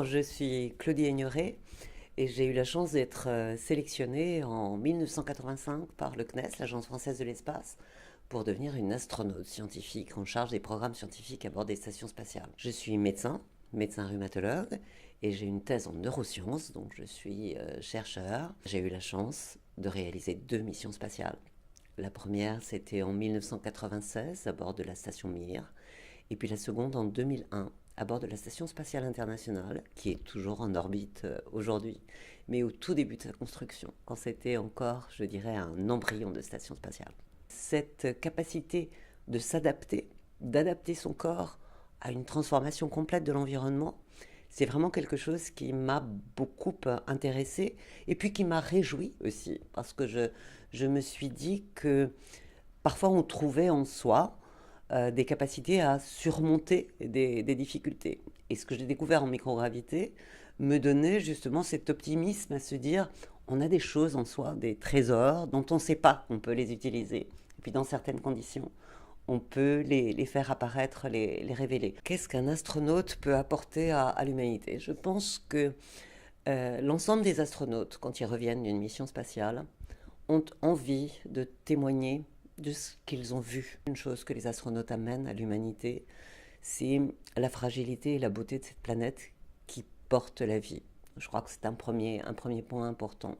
Alors, je suis Claudie Aignoret et j'ai eu la chance d'être sélectionnée en 1985 par le CNES, l'Agence française de l'espace, pour devenir une astronaute scientifique en charge des programmes scientifiques à bord des stations spatiales. Je suis médecin rhumatologue, et j'ai une thèse en neurosciences, donc je suis chercheur. J'ai eu la chance de réaliser 2 missions spatiales. La première, c'était en 1996 à bord de la station Mir, et puis la seconde en 2001 à bord de la Station spatiale internationale, qui est toujours en orbite aujourd'hui, mais au tout début de sa construction, quand c'était encore, je dirais, un embryon de station spatiale. Cette capacité de s'adapter, d'adapter son corps à une transformation complète de l'environnement, c'est vraiment quelque chose qui m'a beaucoup intéressée et puis qui m'a réjoui aussi, parce que je me suis dit que parfois on trouvait en soi des capacités à surmonter des difficultés. Et ce que j'ai découvert en microgravité me donnait justement cet optimisme à se dire on a des choses en soi, des trésors dont on ne sait pas qu'on peut les utiliser. Et puis dans certaines conditions, on peut les faire apparaître, les révéler. Qu'est-ce qu'un astronaute peut apporter à l'humanité? Je pense que l'ensemble des astronautes, quand ils reviennent d'une mission spatiale, ont envie de témoigner de ce qu'ils ont vu. Une chose que les astronautes amènent à l'humanité, c'est la fragilité et la beauté de cette planète qui porte la vie. Je crois que c'est un premier point important.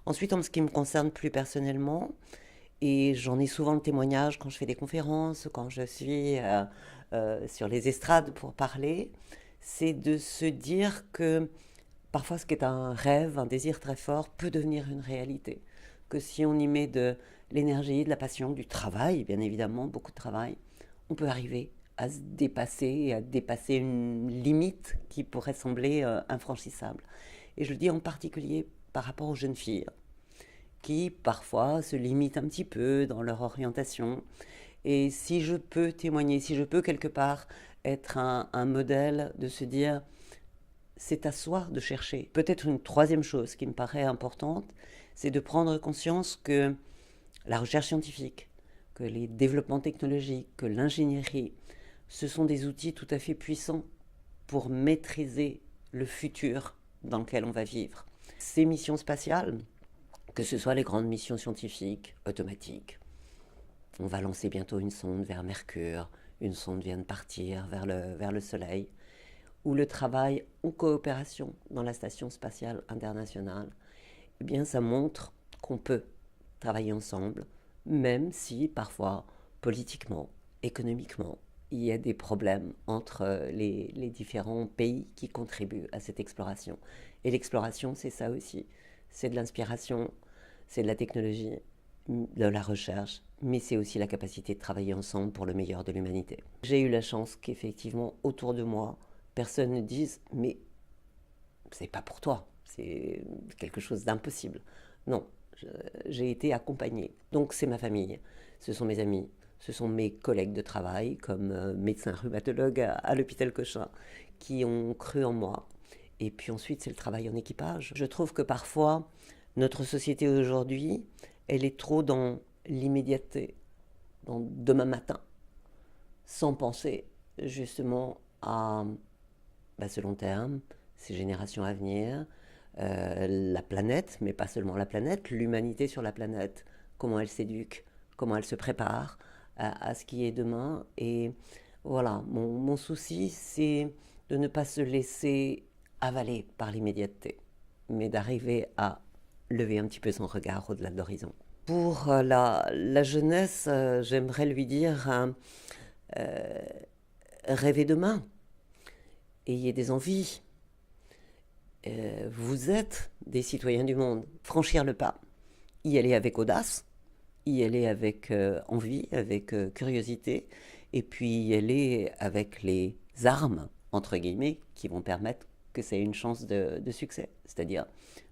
Ensuite, en ce qui me concerne plus personnellement, et j'en ai souvent le témoignage quand je fais des conférences, quand je suis sur les estrades pour parler, c'est de se dire que parfois ce qui est un rêve, un désir très fort, peut devenir une réalité. Que si on y met de l'énergie, de la passion, du travail, bien évidemment, beaucoup de travail, on peut arriver à se dépasser et à dépasser une limite qui pourrait sembler infranchissable. Et je le dis en particulier par rapport aux jeunes filles, qui parfois se limitent un petit peu dans leur orientation. Et si je peux témoigner, si je peux quelque part être un modèle de se dire c'est à soi de chercher. Peut-être une troisième chose qui me paraît importante, c'est de prendre conscience que la recherche scientifique, que les développements technologiques, que l'ingénierie, ce sont des outils tout à fait puissants pour maîtriser le futur dans lequel on va vivre. Ces missions spatiales, que ce soit les grandes missions scientifiques, automatiques, on va lancer bientôt une sonde vers Mercure, une sonde vient de partir vers le Soleil, ou le travail en coopération dans la Station spatiale internationale, eh bien ça montre qu'on peut travailler ensemble, même si parfois, politiquement, économiquement, il y a des problèmes entre les différents pays qui contribuent à cette exploration. Et l'exploration, c'est ça aussi. C'est de l'inspiration, c'est de la technologie, de la recherche, mais c'est aussi la capacité de travailler ensemble pour le meilleur de l'humanité. J'ai eu la chance qu'effectivement, autour de moi, personne ne dise « mais c'est pas pour toi, c'est quelque chose d'impossible ». Non, j'ai été accompagnée. Donc c'est ma famille, ce sont mes amis, ce sont mes collègues de travail, comme médecin rhumatologue à l'hôpital Cochin, qui ont cru en moi. Et puis ensuite, c'est le travail en équipage. Je trouve que parfois, notre société aujourd'hui, elle est trop dans l'immédiateté, dans demain matin, sans penser justement à ce long terme, ces générations à venir, la planète, mais pas seulement la planète, l'humanité sur la planète, comment elle s'éduque, comment elle se prépare à ce qui est demain. Et voilà, mon souci, c'est de ne pas se laisser avaler par l'immédiateté, mais d'arriver à lever un petit peu son regard au-delà de l'horizon. Pour la jeunesse, j'aimerais lui dire rêvez demain, ayez des envies. Vous êtes des citoyens du monde. Franchir le pas, y aller avec audace, y aller avec envie, avec curiosité, et puis y aller avec les armes, entre guillemets, qui vont permettre que ça ait une chance de succès. C'est-à-dire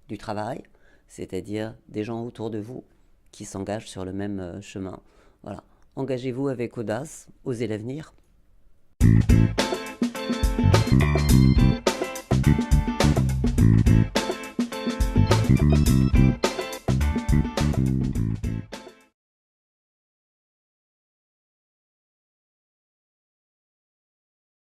du travail, c'est-à-dire des gens autour de vous qui s'engagent sur le même chemin. Voilà. Engagez-vous avec audace, osez l'avenir.